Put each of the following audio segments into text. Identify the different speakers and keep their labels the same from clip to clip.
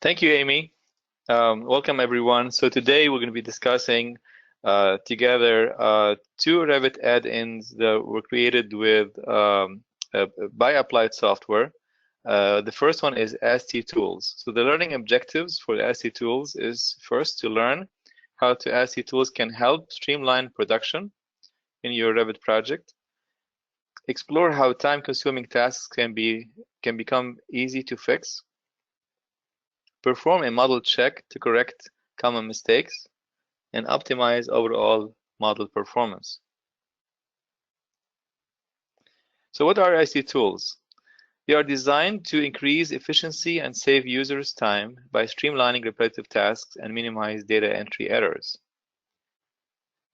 Speaker 1: Thank you, Amy. Welcome, everyone. So today we're going to be discussing together two Revit add-ins that were created with by Applied Software. The first one is ASTI Tools. So the learning objectives for the ASTI Tools is first to learn how ASTI Tools can help streamline production in your Revit project. Explore how time-consuming tasks can become easy to fix. Perform a model check to correct common mistakes and optimize overall model performance. So what are ASTI tools? They are designed to increase efficiency and save users time by streamlining repetitive tasks and minimize data entry errors.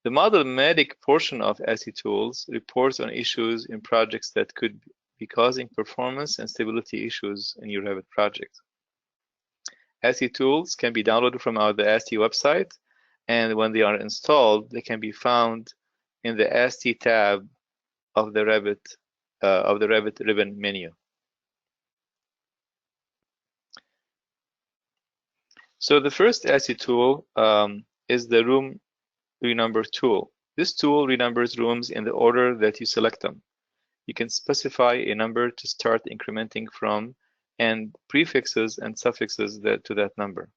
Speaker 1: The Model-Medic portion of ASTI tools reports on issues in projects that could be causing performance and stability issues in your Revit project. ASTI tools can be downloaded from the ASTI website, and when they are installed, they can be found in the ASTI tab of the Revit ribbon menu. So the first ASTI tool is the Room Renumber tool. This tool renumbers rooms in the order that you select them. You can specify a number to start incrementing from and prefixes and suffixes to that number.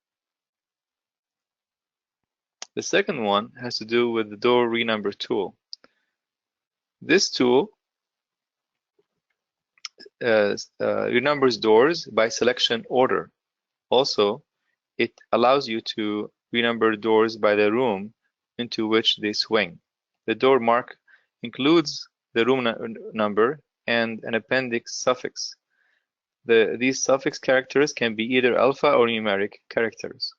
Speaker 1: The second one has to do with the Door Renumber tool. This tool renumbers doors by selection order. Also, it allows you to renumber doors by the room into which they swing. The door mark includes the room number and an appendix suffix. These suffix characters can be either alpha or numeric characters.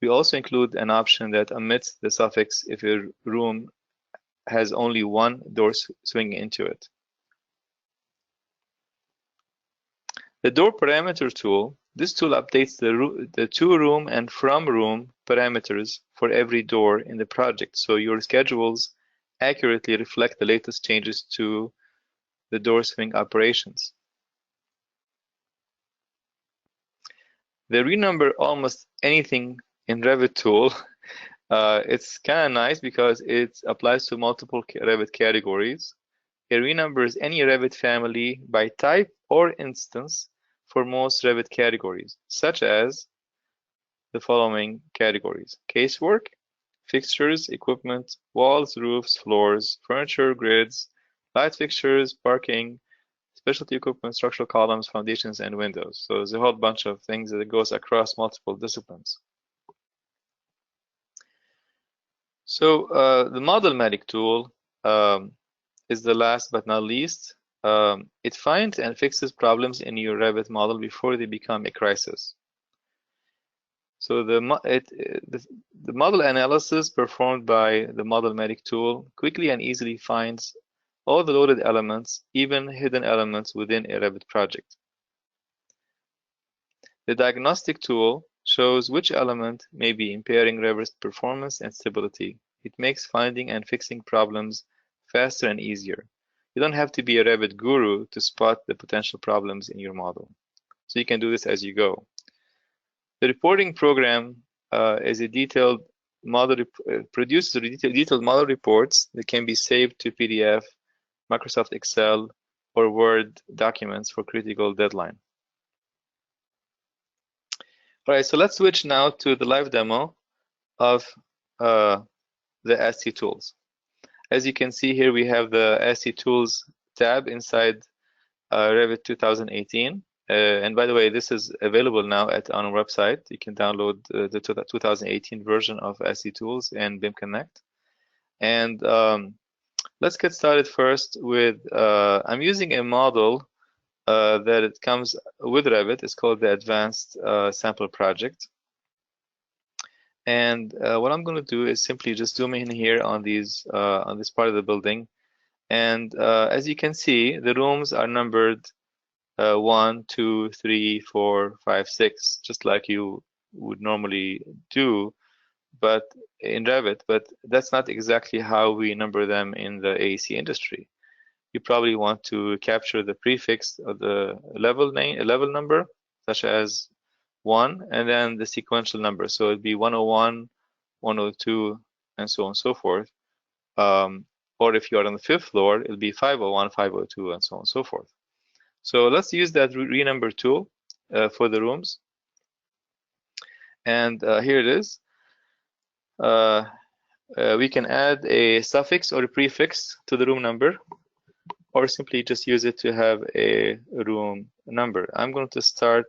Speaker 1: We also include an option that omits the suffix if your room has only one door swinging into it. The Door Parameter tool. This tool updates the to room and from room parameters for every door in the project, so your schedules accurately reflect the latest changes to the door swing operations. They renumber almost anything in Revit tool. It's kind of nice because it applies to multiple Revit categories. It renumbers any Revit family by type or instance for most Revit categories, such as the following categories: casework, fixtures, equipment, walls, roofs, floors, furniture, grids, light fixtures, parking, specialty equipment, structural columns, foundations, and windows. So there's a whole bunch of things that goes across multiple disciplines. So the Model-Medic tool is the last but not least. It finds and fixes problems in your Revit model before they become a crisis. So the model analysis performed by the Model-Medic tool quickly and easily finds all the loaded elements, even hidden elements within a Revit project. The diagnostic tool shows which element may be impairing Revit's performance and stability. It makes finding and fixing problems faster and easier. You don't have to be a Revit guru to spot the potential problems in your model. So you can do this as you go. The reporting program is a detailed model, produces detailed model reports that can be saved to PDF, Microsoft Excel, or Word documents for critical deadline. All right, so let's switch now to the live demo of the ASTI tools. As you can see here, we have the ASTI tools tab inside Revit 2018. And by the way, this is available now on our website. You can download the 2018 version of ASTI tools and BIM Connect. And let's get started first with, I'm using a model that it comes with Revit. It's called the Advanced Sample Project. And what I'm going to do is simply just zoom in here on this part of the building. And as you can see, the rooms are numbered 1, 2, 3, 4, 5, 6, just like you would normally do, but in Revit. But that's not exactly how we number them in the AEC industry. You probably want to capture the prefix of the level number, such as 1, and then the sequential number. So it'd be 101, 102, and so on and so forth. Or if you're on the 5th floor, it'll be 501, 502, and so on and so forth. So let's use that renumber tool for the rooms. And here it is. We can add a suffix or a prefix to the room number, or simply just use it to have a room number. I'm going to start,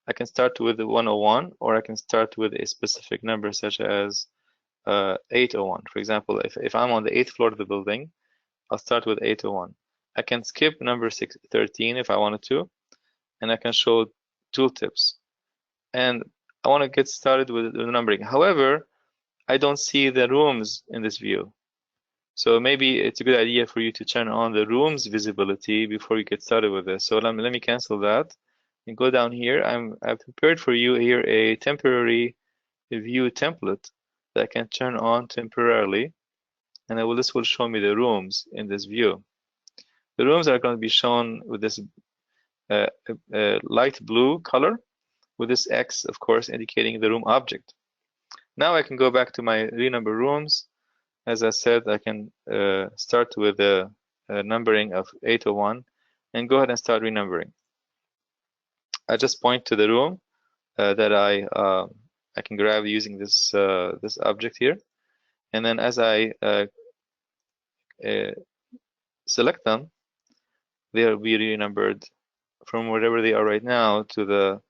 Speaker 1: I can start with 101, or I can start with a specific number such as 801. For example, if I'm on the 8th floor of the building, I'll start with 801. I can skip number 13 if I wanted to, and I can show tooltips. And I want to get started with the numbering. However, I don't see the rooms in this view. So maybe it's a good idea for you to turn on the rooms visibility before you get started with this. So let me cancel that and go down here. I've prepared for you here a temporary view template that I can turn on temporarily. And this will show me the rooms in this view. The rooms are going to be shown with this light blue color, with this X, of course, indicating the room object. Now I can go back to my renumber rooms. As I said, I can start with a numbering of 801 and go ahead and start renumbering. I just point to the room that I can grab using this this object here, and then as I select them, they'll be renumbered from wherever they are right now to the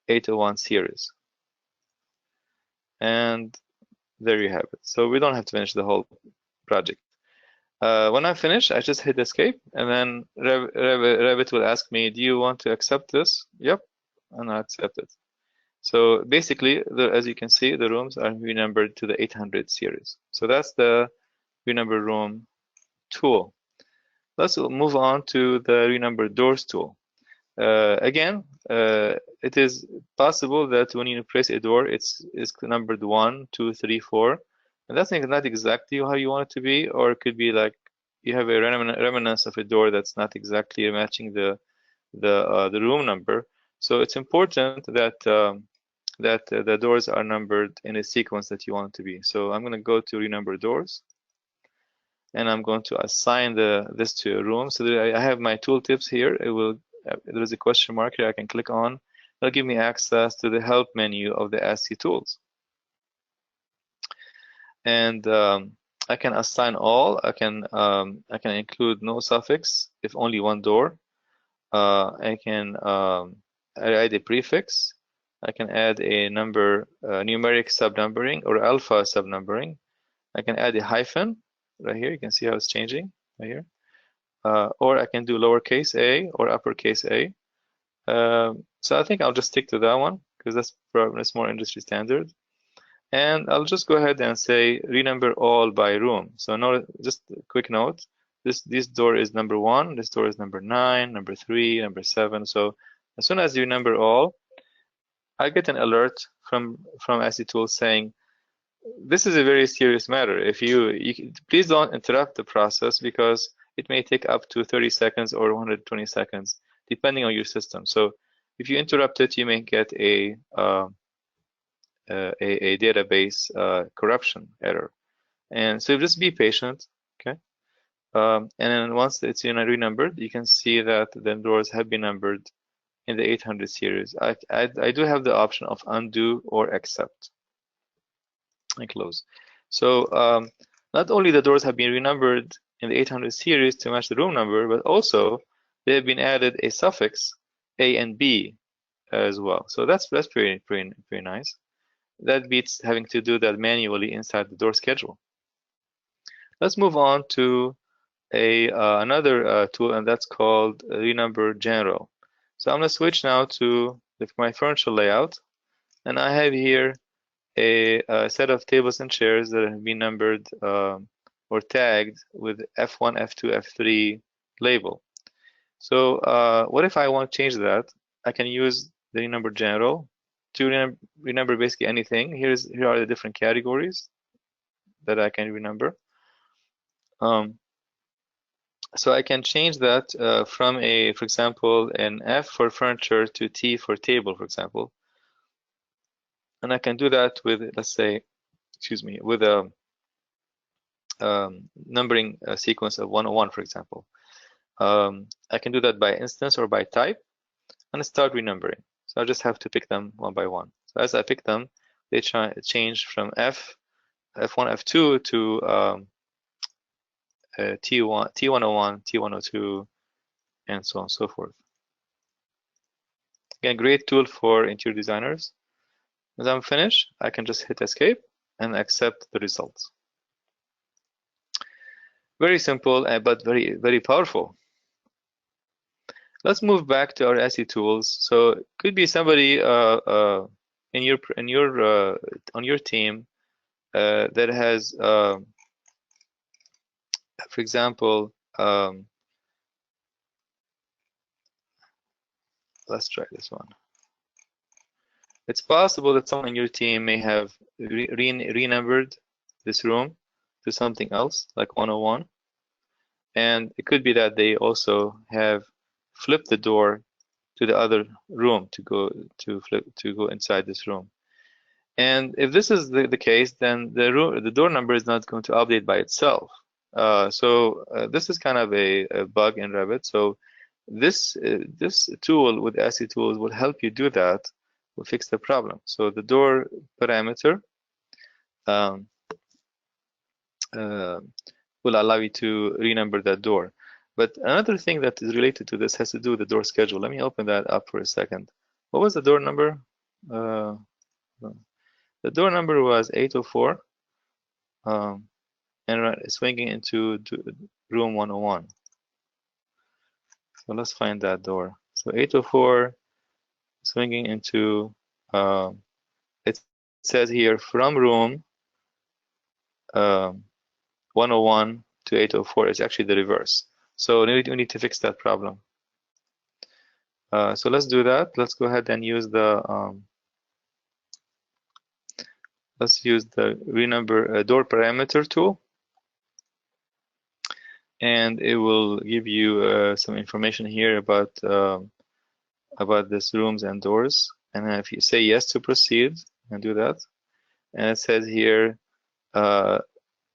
Speaker 1: 801 series. And there you have it. So we don't have to finish the whole project. When I finish, I just hit escape, and then Revit will ask me, do you want to accept this? Yep, and I accept it. So basically, as you can see, the rooms are renumbered to the 800 series. So that's the renumber room tool. Let's move on to the renumber doors tool. Again, it is possible that when you place a door, it's numbered 1, 2, 3, 4, and that's not exactly how you want it to be, or it could be like you have a remnants of a door that's not exactly matching the room number. So it's important that the doors are numbered in a sequence that you want it to be. So I'm going to go to renumber doors, and I'm going to assign this to a room. So that I have my tooltips here. There's a question mark here I can click on. It'll give me access to the help menu of the ASTI Tools. And I can assign all. I can include no suffix if only one door. I can add a prefix. I can add a number, numeric subnumbering or alpha subnumbering. I can add a hyphen right here. You can see how it's changing right here. Or I can do lowercase a or uppercase a. So I think I'll just stick to that one because that's more industry standard. And I'll just go ahead and say renumber all by room. So just a quick note, this door is number 1, this door is number 9, number 3, number 7. So as soon as you number all, I get an alert from ASTI Tools saying, this is a very serious matter. If you please don't interrupt the process because it may take up to 30 seconds or 120 seconds, depending on your system. So if you interrupt it, you may get a database corruption error. And so just be patient, okay? And then once it's renumbered, you can see that the doors have been numbered in the 800 series. I do have the option of undo or accept and close. So not only the doors have been renumbered in the 800 series to match the room number, but also they have been added a suffix A and B as well. So that's pretty nice. That beats having to do that manually inside the door schedule. Let's move on to another tool, and that's called renumber general. So I'm going to switch now to my furniture layout, and I have here a set of tables and chairs that have been numbered or tagged with F1, F2, F3 label. So what if I want to change that? I can use the renumber general to renumber basically anything. Here are the different categories that I can renumber. So I can change that from for example, an F for furniture to T for table, for example. And I can do that with, let's say, excuse me, with a numbering sequence of 101, for example. I can do that by instance or by type, and start renumbering. So I just have to pick them one by one. So as I pick them, they change from F1, F2 to T1, T101, T102, and so on and so forth. Again, great tool for interior designers. As I'm finished, I can just hit escape and accept the results. Very simple, but very, very powerful. Let's move back to our ASTI tools. So it could be somebody on your team that has, for example, let's try this one. It's possible that someone on your team may have renumbered this room to something else, like 101, and it could be that they also have flipped the door to the other room to go inside this room. And if this is the case, then the door number is not going to update by itself. This is kind of a bug in Revit. So this tool with ASTI Tools will help you do that. Will fix the problem. So the door parameter will allow you to renumber that door. But another thing that is related to this has to do with the door schedule. Let me open that up for a second. What was the door number? The door number was 804, and swinging into room 101. So let's find that door. So 804, swinging into, it says here from room 101 to 804. It's actually the reverse. So we need to fix that problem. So let's do that. Let's go ahead and use the renumber door parameter tool, and it will give you some information here about this rooms and doors. And if you say yes to proceed and do that, and it says here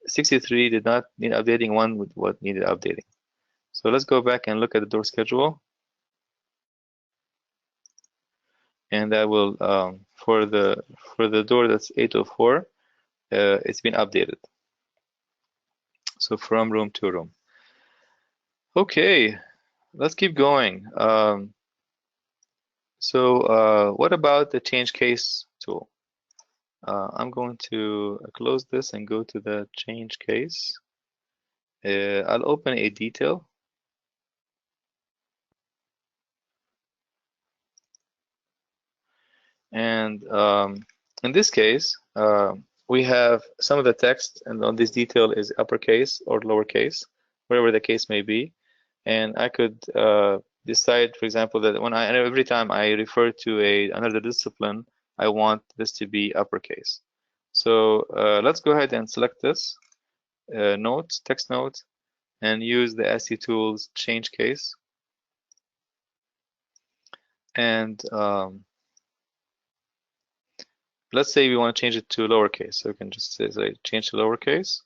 Speaker 1: 63 did not need updating, one with what needed updating. So let's go back and look at the door schedule. And that will for the door that's 804, it's been updated. So from room to room. Okay, let's keep going. What about the change case tool? I'm going to close this and go to the change case. I'll open a detail. And in this case, we have some of the text, and on this detail is uppercase or lowercase, whatever the case may be. And I could decide, for example, that every time I refer to another discipline, I want this to be uppercase. So let's go ahead and select this text note, and use the ASTI Tools change case. And let's say we want to change it to lowercase. So we can just say change to lowercase,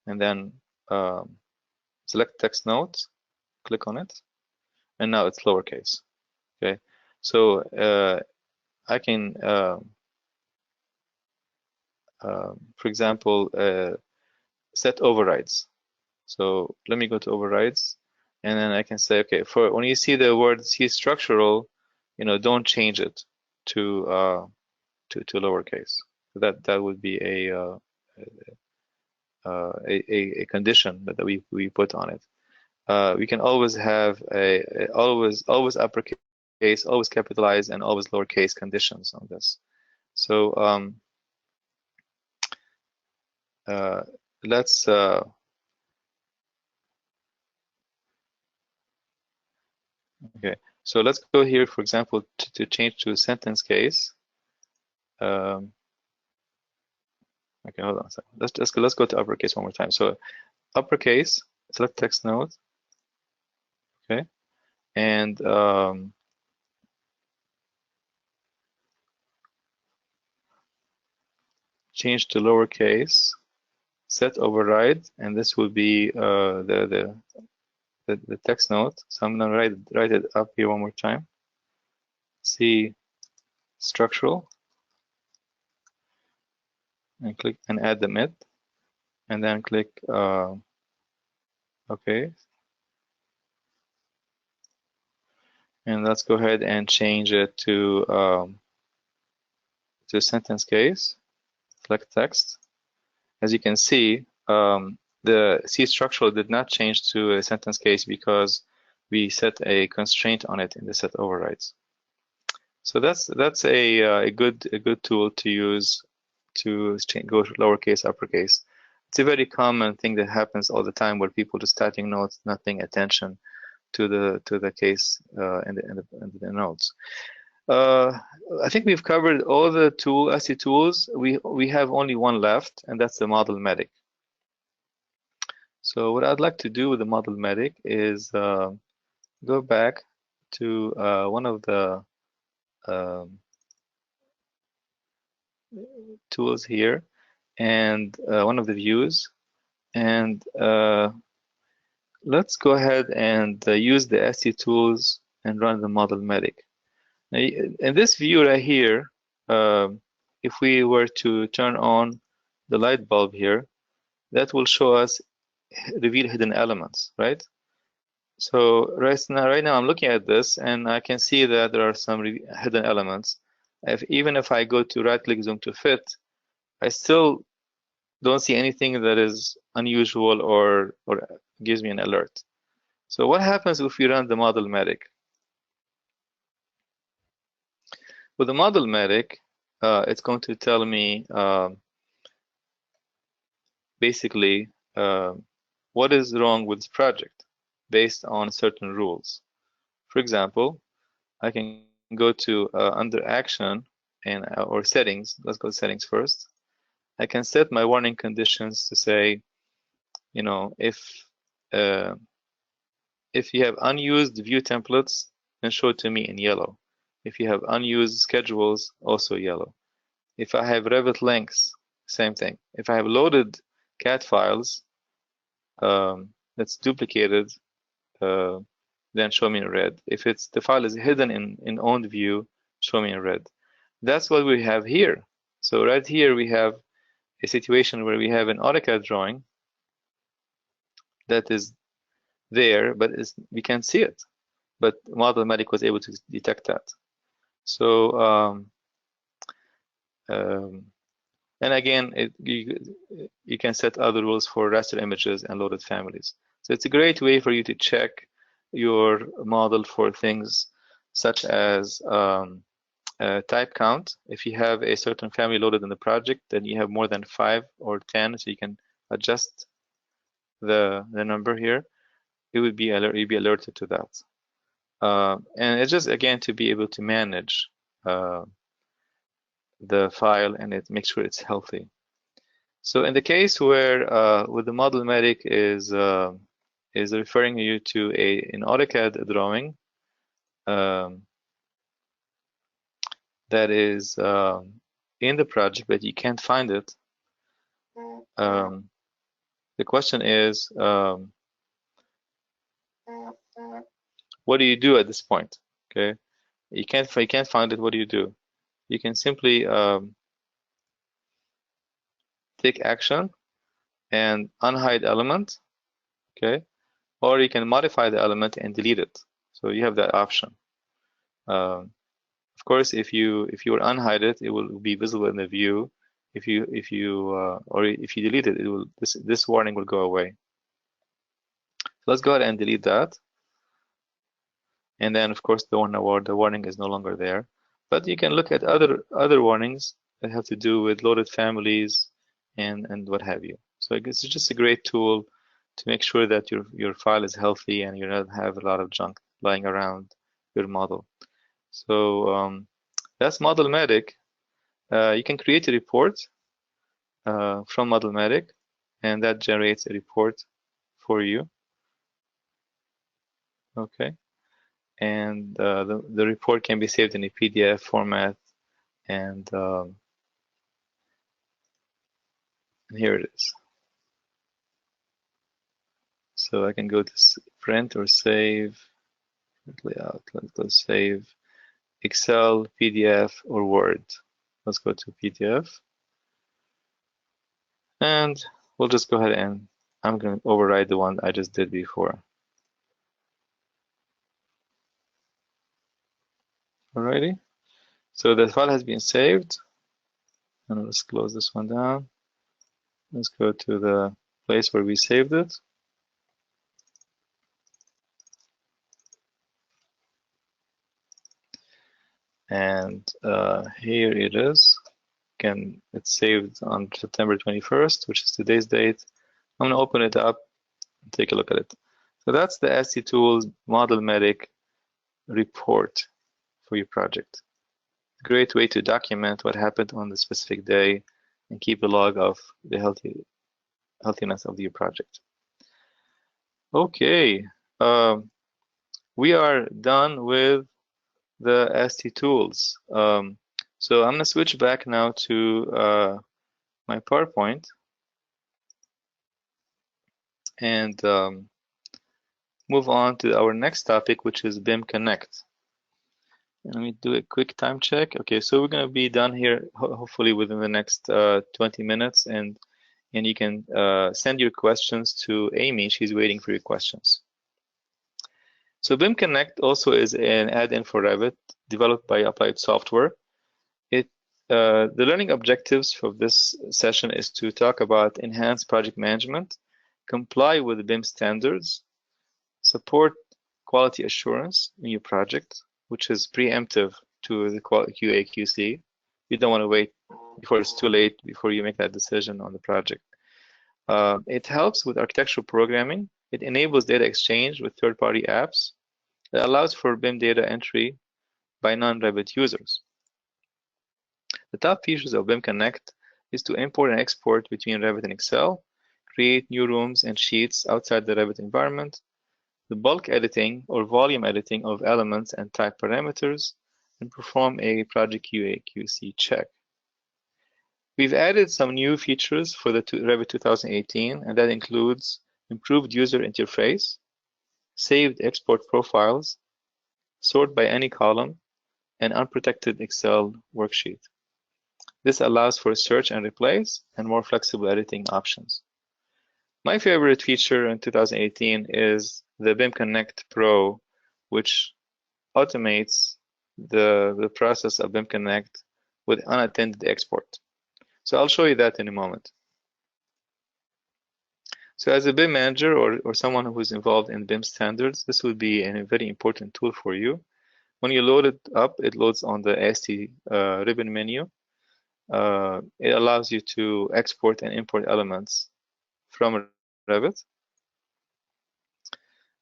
Speaker 1: and then select text note, click on it, and now it's lowercase. Okay, so I can, for example, set overrides. So let me go to overrides, and then I can say, okay, for when you see the word structural, don't change it to lowercase. That would be a condition that we put on it. We can always have always uppercase, always capitalize, and always lowercase conditions on this. So let's okay. So let's go here, for example, to change to a sentence case. Okay, hold on a second. Let's go to uppercase one more time. So uppercase, select text note. Okay, and change to lowercase, set override, and this will be the text note. So I'm gonna write it up here one more time. C structural, and click and add the mid, and then click OK. And let's go ahead and change it to sentence case. Select text. As you can see, the C structural did not change to a sentence case because we set a constraint on it in the set overrides. So that's a good tool to use to go lowercase, uppercase. It's a very common thing that happens all the time where people just typing notes, not paying attention to the case in the notes. I think we've covered all the ASTI tools. We have only one left, and that's the Model Medic. So what I'd like to do with the Model Medic is go back to one of the tools here, and one of the views, and let's go ahead and use the ASTI tools and run the Model Medic. Now, in this view right here, if we were to turn on the light bulb here, that will show us reveal hidden elements, right? So right now I'm looking at this, and I can see that there are some hidden elements. Even if I go to right-click zoom to fit, I still don't see anything that is unusual or gives me an alert. So what happens if we run the Model Medic? With the Model Medic, it's going to tell me basically what is wrong with this project based on certain rules. For example, I can go to under action and or settings. Let's go to settings first. I can set my warning conditions to say, you know, if you have unused view templates, then show it to me in yellow. If you have unused schedules, also yellow. If I have Revit links, same thing. If I have loaded CAD files that's duplicated, then show me in red. If the file is hidden in owned view, show me in red. That's what we have here. So right here we have a situation where we have an AutoCAD drawing that is there, but we can't see it. But Model Medic was able to detect that. So and again, you can set other rules for raster images and loaded families. So it's a great way for you to check your model for things such as type count. If you have a certain family loaded in the project, then you have more than 5 or 10, so you can adjust the number here. It would be you'd be alerted to that. And it's just, again, to be able to manage the file and it makes sure it's healthy. So in the case where with the Model Medic is referring you to an AutoCAD drawing that is in the project, but you can't find it. The question is, what do you do at this point? Okay, you can't find it. What do you do? You can simply take action and unhide element, okay, or you can modify the element and delete it. So you have that option. Of course, if you unhide it, it will be visible in the view. If you delete it, it will this warning will go away. So let's go ahead and delete that. And then, of course, the warning is no longer there. But you can look at other warnings that have to do with loaded families and what have you. So it's just a great tool to make sure that your file is healthy and you don't have a lot of junk lying around your model. So that's Model Medic. You can create a report from Model Medic, and that generates a report for you. Okay. And the report can be saved in a PDF format, and And here it is. So I can go to print or save layout. Let's go save Excel, PDF, or Word. Let's go to PDF. And we'll just go ahead and I'm going to override the one I just did before. Alrighty. So the file has been saved. And let's close this one down. Let's go to the place where we saved it. And here it is. Again, it's saved on September 21st, which is today's date. I'm going to open it up and take a look at it. So that's the ASTI Tools Model Medic report for your project. Great way to document what happened on the specific day and keep a log of the healthiness of your project. Okay, we are done with the ASTI Tools. So I'm going to switch back now to my PowerPoint and move on to our next topic, which is BIM Connect. Let me do a quick time check. Okay, so we're going to be done here hopefully within the next 20 minutes, and you can send your questions to Amy. She's waiting for your questions. So BIM Connect also is an add-in for Revit developed by Applied Software. The learning objectives for this session is to talk about enhanced project management, comply with the BIM standards, support quality assurance in your project, which is preemptive to the QA/QC. You don't want to wait before it's too late before you make that decision on the project. It helps with architectural programming. It enables data exchange with third-party apps. It allows for BIM data entry by non-Revit users. The top features of BIM Connect is to import and export between Revit and Excel, create new rooms and sheets outside the Revit environment, the bulk editing or volume editing of elements and type parameters, and perform a project QA/QC check. We've added some new features for the Revit 2018, and that includes improved user interface, saved export profiles, sort by any column, and unprotected Excel worksheet. This allows for search and replace and more flexible editing options. My favorite feature in 2018 is the BIM Connect Pro, which automates the process of BIM Connect with unattended export. So I'll show you that in a moment. So as a BIM manager or someone who's involved in BIM standards, this would be a very important tool for you. When you load it up, it loads on the ASTI ribbon menu. It allows you to export and import elements from Revit.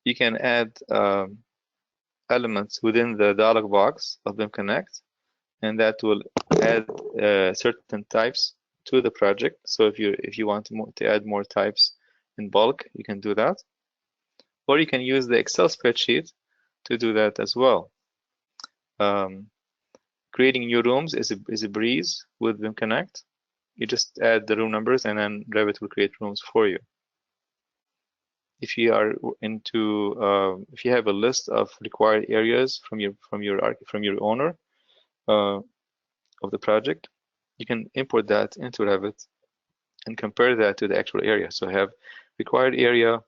Speaker 1: You can add elements within the dialog box of BIM Connect, and that will add certain types to the project. So if you want to add more types in bulk, you can do that. Or you can use the Excel spreadsheet to do that as well. Creating new rooms is a breeze with BIM Connect. You just add the room numbers and then Revit will create rooms for you. If you are if you have a list of required areas from your owner of the project, you can import that into Revit and compare that to the actual area. So have required area,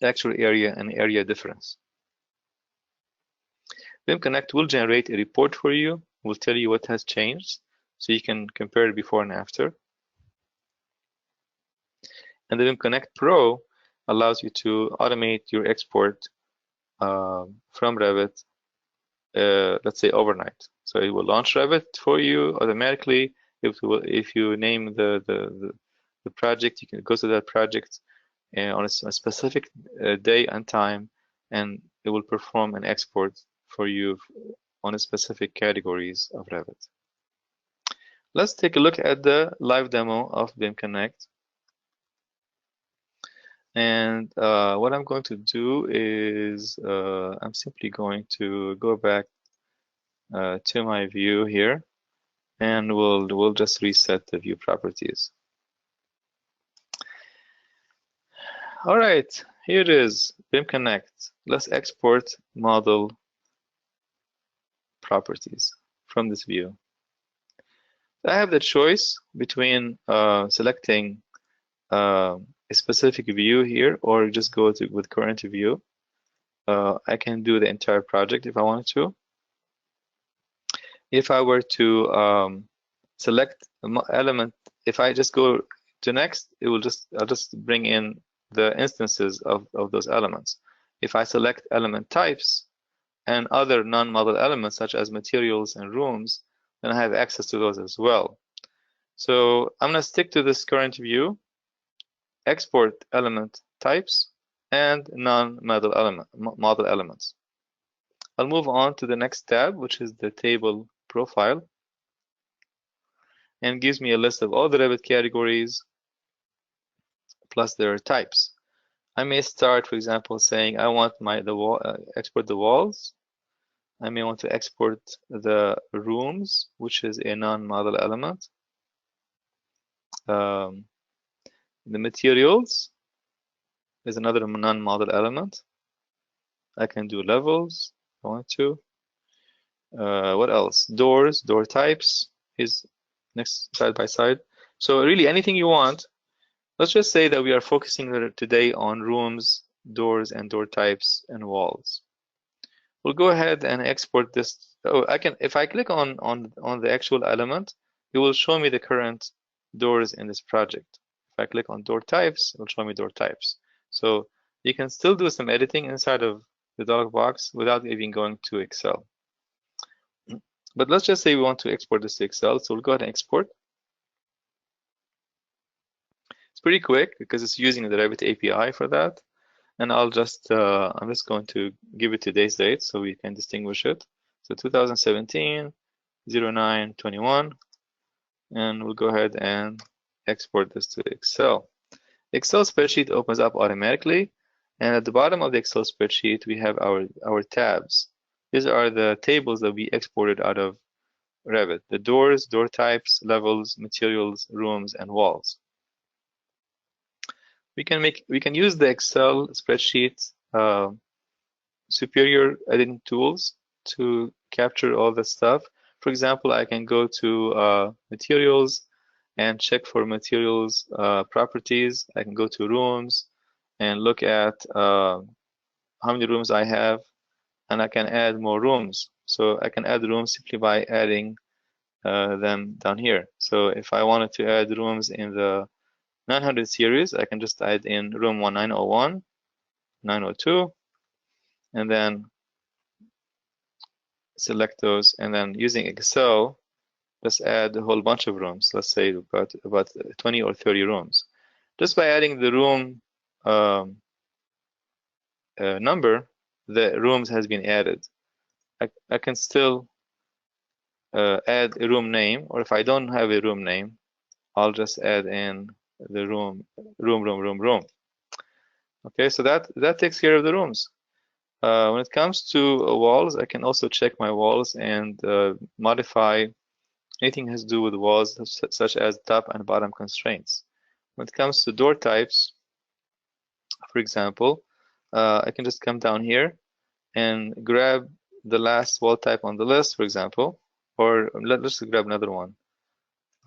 Speaker 1: actual area, and area difference. BIM Connect will generate a report for you, will tell you what has changed, so you can compare it before and after. And the BIM Connect Pro allows you to automate your export from Revit, let's say overnight. So it will launch Revit for you automatically. If you name the project, you can go to that project on a specific day and time, and it will perform an export for you on a specific categories of Revit. Let's take a look at the live demo of BIM Connect. And what I'm going to do is I'm simply going to go back to my view here, and we'll just reset the view properties. All right, here it is, BIM Connect. Let's export model properties from this view. I have the choice between selecting a specific view here or just go with current view. I can do the entire project if I wanted to. If I were to select an element, if I just go to next, it will I'll just bring in the instances of those elements. If I select element types and other non-model elements such as materials and rooms, then I have access to those as well. So I'm going to stick to this current view, export element types and non-model model elements. I'll move on to the next tab, which is the table profile, and gives me a list of all the Revit categories plus their types. I may start, for example, saying I want export the walls. I may want to export the rooms, which is a non-model element. The materials is another non-model element. I can do levels if I want to. What else? Doors, door types is next side by side. So really anything you want. Let's just say that we are focusing today on rooms, doors, and door types and walls. We'll go ahead and export this. Oh, if I click on the actual element, it will show me the current doors in this project. If I click on door types, it will show me door types. So you can still do some editing inside of the dialog box without even going to Excel. But let's just say we want to export this to Excel. So we'll go ahead and export. It's pretty quick because it's using the Revit API for that. And I'm just going to give it today's date so we can distinguish it. So 2017, 09/21, and we'll go ahead and export this to Excel. Excel spreadsheet opens up automatically, and at the bottom of the Excel spreadsheet we have our tabs. These are the tables that we exported out of Revit: the doors, door types, levels, materials, rooms, and walls. We can use the Excel spreadsheet superior editing tools to capture all the stuff. For example, I can go to materials and check for materials properties. I can go to rooms and look at how many rooms I have, and I can add more rooms. So I can add rooms simply by adding them down here. So if I wanted to add rooms in the 900 series, I can just add in room 1901, 902, and then select those, and then using Excel, let's add a whole bunch of rooms. Let's say about 20 or 30 rooms. Just by adding the room number, the rooms has been added. I can still add a room name, or if I don't have a room name, I'll just add in the room. Okay, so that takes care of the rooms. When it comes to walls, I can also check my walls and modify anything has to do with walls, such as top and bottom constraints. When it comes to door types, for example, I can just come down here and grab the last wall type on the list, for example, or let's grab another one.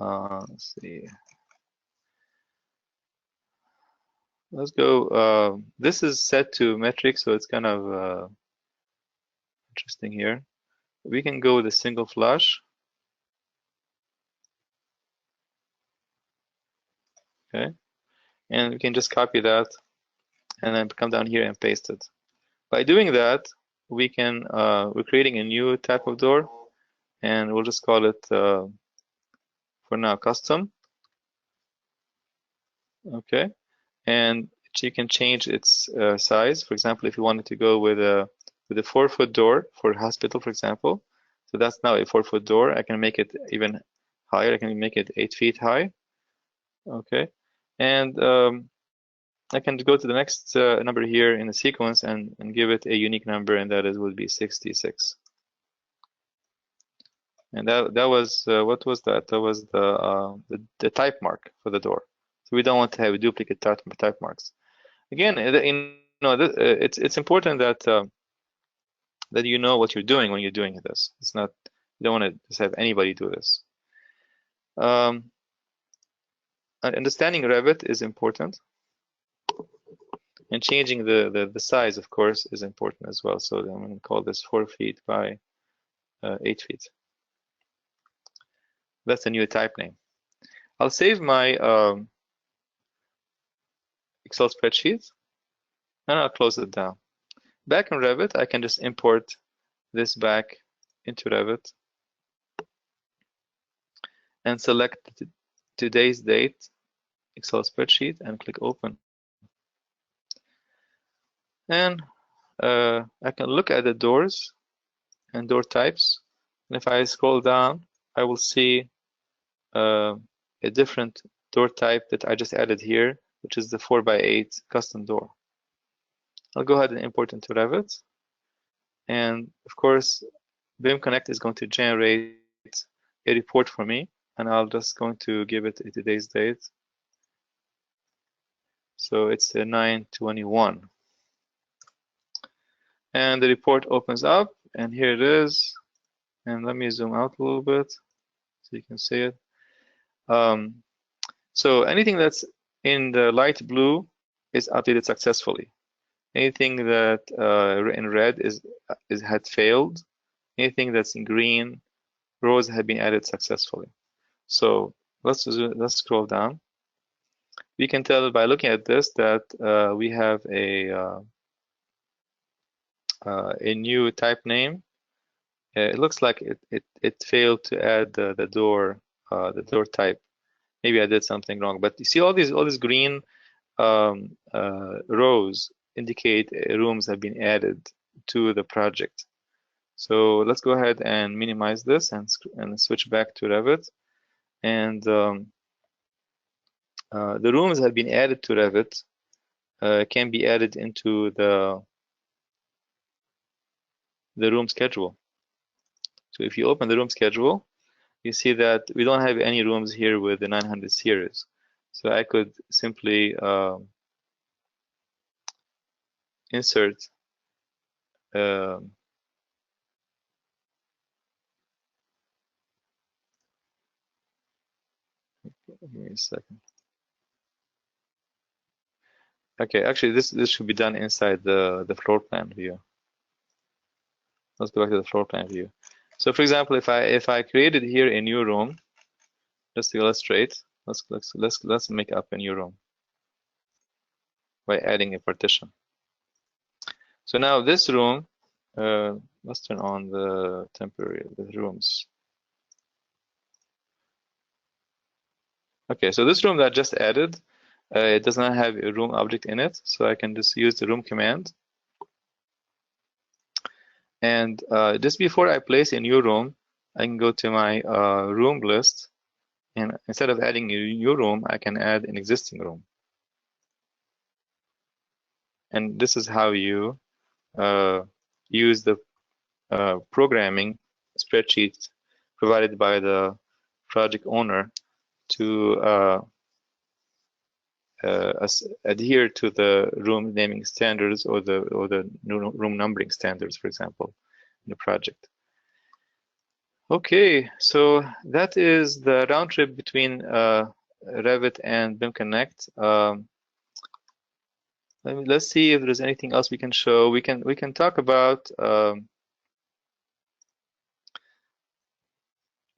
Speaker 1: Let's see. Let's go. This is set to metric, so it's kind of interesting here. We can go with a single flush. Okay, and we can just copy that and then come down here and paste it. By doing that, we can we're creating a new type of door, and we'll just call it for now custom. Okay, and you can change its size. For example, if you wanted to go with a 4-foot door for a hospital, for example, so that's now a 4-foot door. I can make it even higher. I can make it 8 feet high. Okay, and I can go to the next number here in the sequence and give it a unique number, and that would be 66. And that was what was that? That was the type mark for the door. So we don't want to have duplicate type marks. Again, it's important that that you know what you're doing when you're doing this. It's not, you don't want to just have anybody do this. Understanding Revit is important, and changing the size, of course, is important as well. So I'm going to call this 4 feet by 8 feet. That's a new type name. I'll save my Excel spreadsheet, and I'll close it down. Back in Revit, I can just import this back into Revit and select today's date Excel spreadsheet and click open. And I can look at the doors and door types. And if I scroll down, I will see a different door type that I just added here, which is the 4x8 custom door. I'll go ahead and import into Revit. And of course, BIM Connect is going to generate a report for me, and I'll just going to give it today's date. So it's 9/21. And the report opens up, and here it is. And let me zoom out a little bit so you can see it. So anything that's in the light blue is updated successfully. Anything that in red had failed. Anything that's in green, rows have been added successfully. So let's scroll down. We can tell by looking at this that we have a new type name. It looks like it failed to add the door type. Maybe I did something wrong. But you see all these green rows indicate rooms have been added to the project. So let's go ahead and minimize this and switch back to Revit. And the rooms have been added to Revit can be added into the room schedule. So if you open the room schedule, you see that we don't have any rooms here with the 900 series. So I could simply insert give me a second. Okay, actually this should be done inside the floor plan view. Let's go back to the floor plan view. So for example, if I created here a new room, just to illustrate, let's make up a new room by adding a partition. So now this room, let's turn on the temporary rooms. Okay, so this room that I just added, it does not have a room object in it, so I can just use the room command. And just before I place a new room, I can go to my room list, and instead of adding a new room, I can add an existing room. And this is how you use the programming spreadsheet provided by the project owner to adhere to the room naming standards or the room numbering standards, for example, in the project. Okay, so that is the round trip between Revit and BIM Connect. Let's see if there's anything else we can show. We can talk about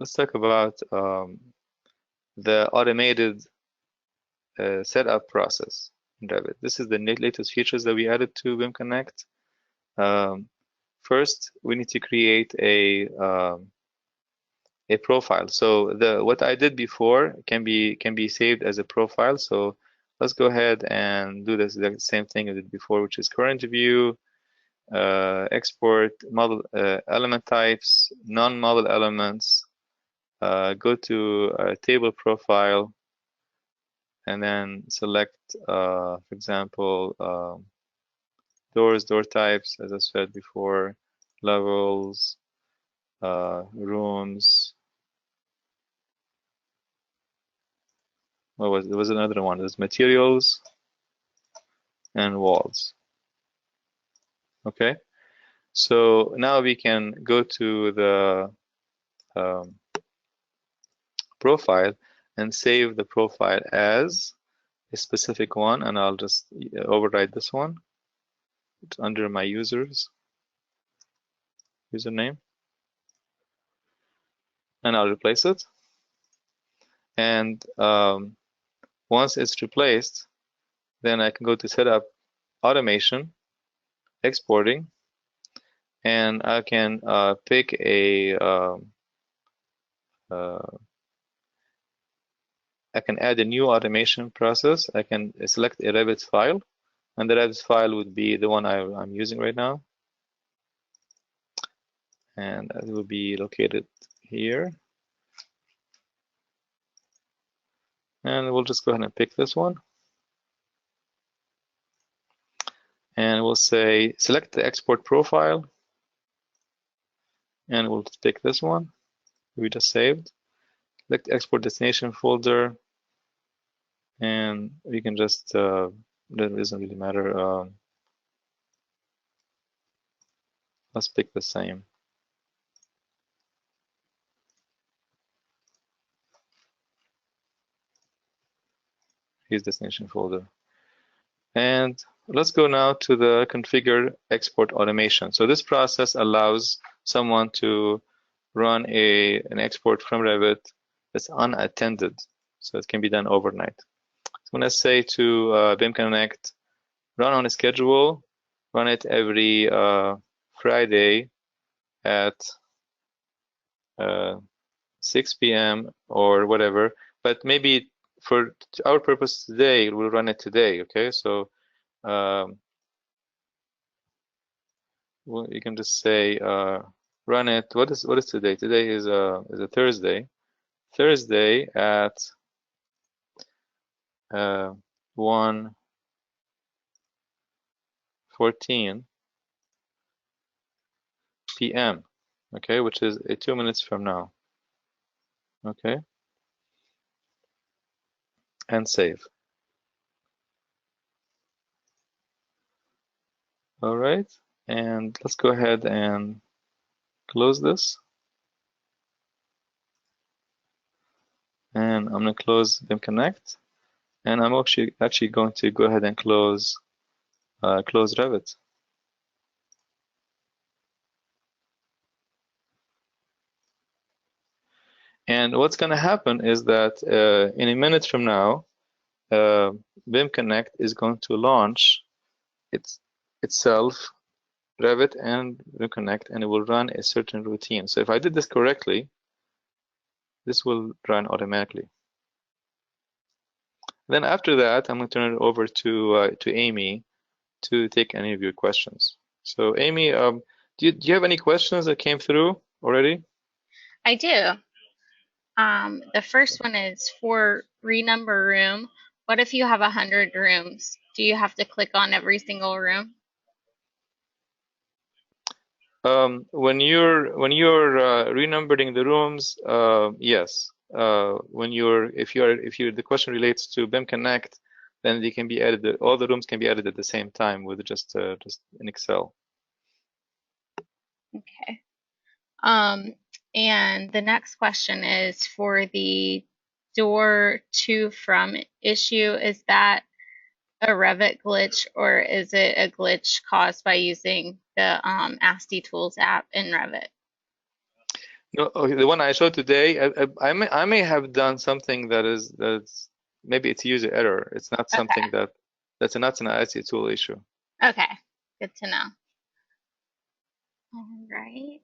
Speaker 1: let's talk about the automated setup process in Revit. This is the latest features that we added to BIM Connect. First, we need to create a profile. So what I did before can be saved as a profile. So let's go ahead and do this the same thing I did before, which is current view, export model element types, non-model elements. Go to table profile, and then select, for example, doors, door types, as I said before, levels, rooms. There was another one. There's materials. and walls. Okay, so now we can go to the profile and save the profile as a specific one, and I'll just override this one. It's under my username, and I'll replace it. And once it's replaced, then I can go to setup, automation, exporting, and I can pick a I can add a new automation process. I can select a Revit file, and the Revit file would be the one I'm using right now, and it will be located here. And we'll just go ahead and pick this one. And we'll say, select the export profile. And we'll pick this one we just saved. Select export destination folder. And we can just, that doesn't really matter. Let's pick the same. Here's destination folder. And let's go now to the configure export automation. So this process allows someone to run an export from Revit that's unattended. So it can be done overnight. So I'm going to say to BIM Connect, run on a schedule, run it every Friday at 6 p.m. or whatever. But maybe for our purpose today, we'll run it today. Okay, so well, you can just say run it. What is today? Today is a Thursday. Thursday at 1:14 p.m. Okay, which is 2 minutes from now. Okay, and save. All right, and let's go ahead and close this. And I'm going to close BIM Connect, and I'm actually going to go ahead and close Revit. And what's going to happen is that in a minute from now, BIM Connect is going to launch itself, Revit and BIM Connect, and it will run a certain routine. So if I did this correctly, this will run automatically. Then after that, I'm going to turn it over to Amy to take any of your questions. So Amy, do you have any questions that came through already?
Speaker 2: I do. The first one is for renumber room. What if you have 100 rooms? Do you have to click on every single room?
Speaker 1: When you're renumbering the rooms, yes. If the question relates to BIM Connect, then they can be added. All the rooms can be added at the same time with just in Excel.
Speaker 2: Okay. And the next question is for the door to from issue. Is that a Revit glitch, or is it a glitch caused by using the ASTI Tools app in Revit?
Speaker 1: No, okay, the one I showed today, I may have done something that's maybe it's user error. It's not something that's not an ASTI tool issue.
Speaker 2: Okay, good to know. All right.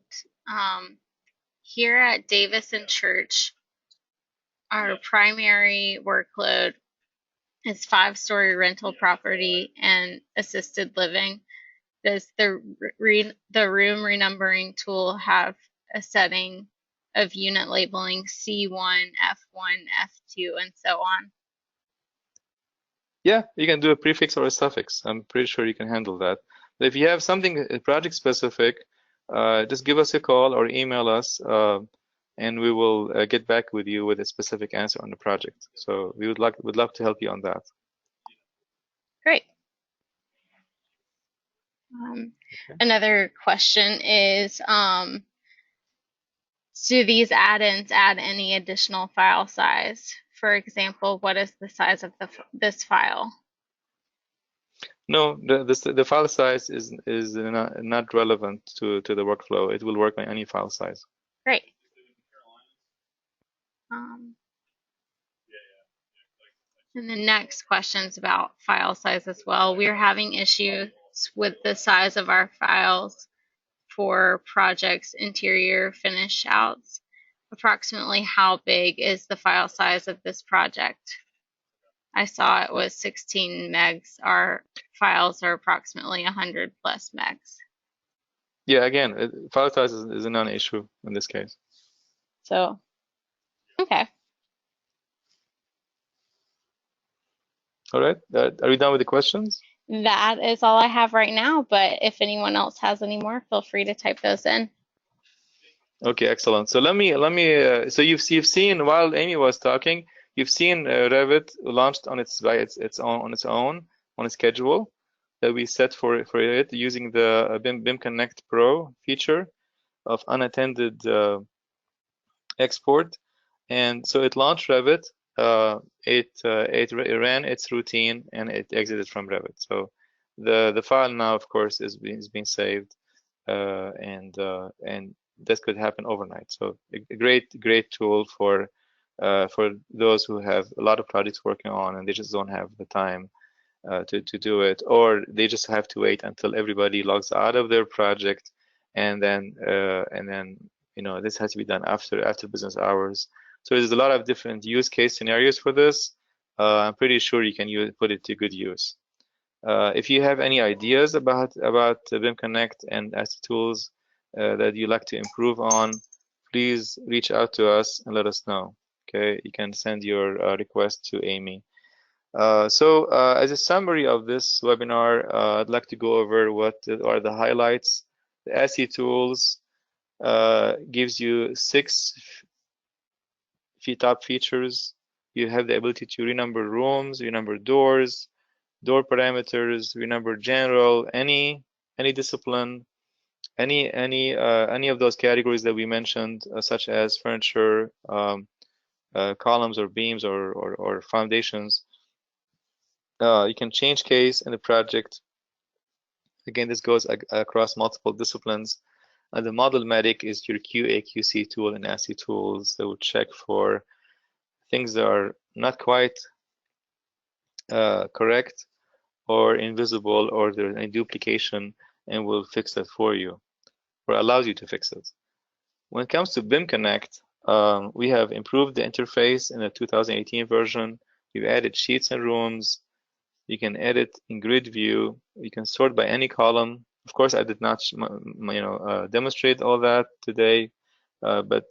Speaker 2: Here at Davis and Church, our primary workload is 5-story rental property and assisted living. Does the room renumbering tool have a setting of unit labeling C1, F1, F2, and so on?
Speaker 1: Yeah, you can do a prefix or a suffix. I'm pretty sure you can handle that. But if you have something project specific, just give us a call or email us, and we will get back with you with a specific answer on the project. So we would love to help you on that.
Speaker 2: Great.
Speaker 1: Okay.
Speaker 2: Another question is, do these add-ins add any additional file size? For example, what is the size of this file?
Speaker 1: No, the file size is not relevant to the workflow. It will work on any file size.
Speaker 2: Great. Um, and the next question is about file size as well. We're having issues with the size of our files for projects interior finish outs. Approximately how big is the file size of this project? I saw it was 16 megs. Our files are approximately 100 plus megs.
Speaker 1: Yeah, again, file size is a non-issue in this case.
Speaker 2: So, okay.
Speaker 1: All right, are we done with the questions?
Speaker 2: That is all I have right now, but if anyone else has any more, feel free to type those in.
Speaker 1: Okay, excellent. So let me so you've seen while Amy was talking, you've seen Revit launched on its own on a schedule that we set for it using the BIM Connect Pro feature of unattended export. And so it launched Revit, it ran its routine, and it exited from Revit. So the file now, of course, is being saved, and this could happen overnight. So a great tool for those who have a lot of projects working on and they just don't have the time to do it, or they just have to wait until everybody logs out of their project, and then this has to be done after business hours. So there's a lot of different use case scenarios for this. I'm pretty sure you can put it to good use. If you have any ideas about BIM Connect and ASTI Tools that you'd like to improve on, please reach out to us and let us know. Okay, you can send your request to Amy. So as a summary of this webinar, I'd like to go over what are the highlights. The ASTI Tools gives you 6 top features. You have the ability to renumber rooms, renumber doors, door parameters, renumber general, any discipline, any of those categories that we mentioned, such as furniture, columns or beams or foundations. You can change case in the project. Again, this goes across multiple disciplines. And the Modelmatic is your QA/QC tool in ASTI Tools that will check for things that are not quite correct or invisible, or there's any duplication, and will fix that for you, or allows you to fix it. When it comes to BIM Connect, we have improved the interface in the 2018 version. We've added sheets and rooms. You can edit in grid view. You can sort by any column. Of course, I did not, demonstrate all that today, but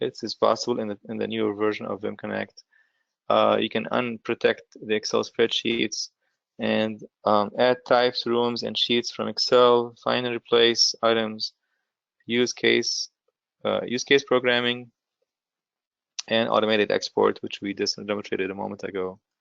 Speaker 1: it is possible in the newer version of BIM Connect. You can unprotect the Excel spreadsheets and add types, rooms, and sheets from Excel. Find and replace items. Use case programming, and automated export, which we just demonstrated a moment ago.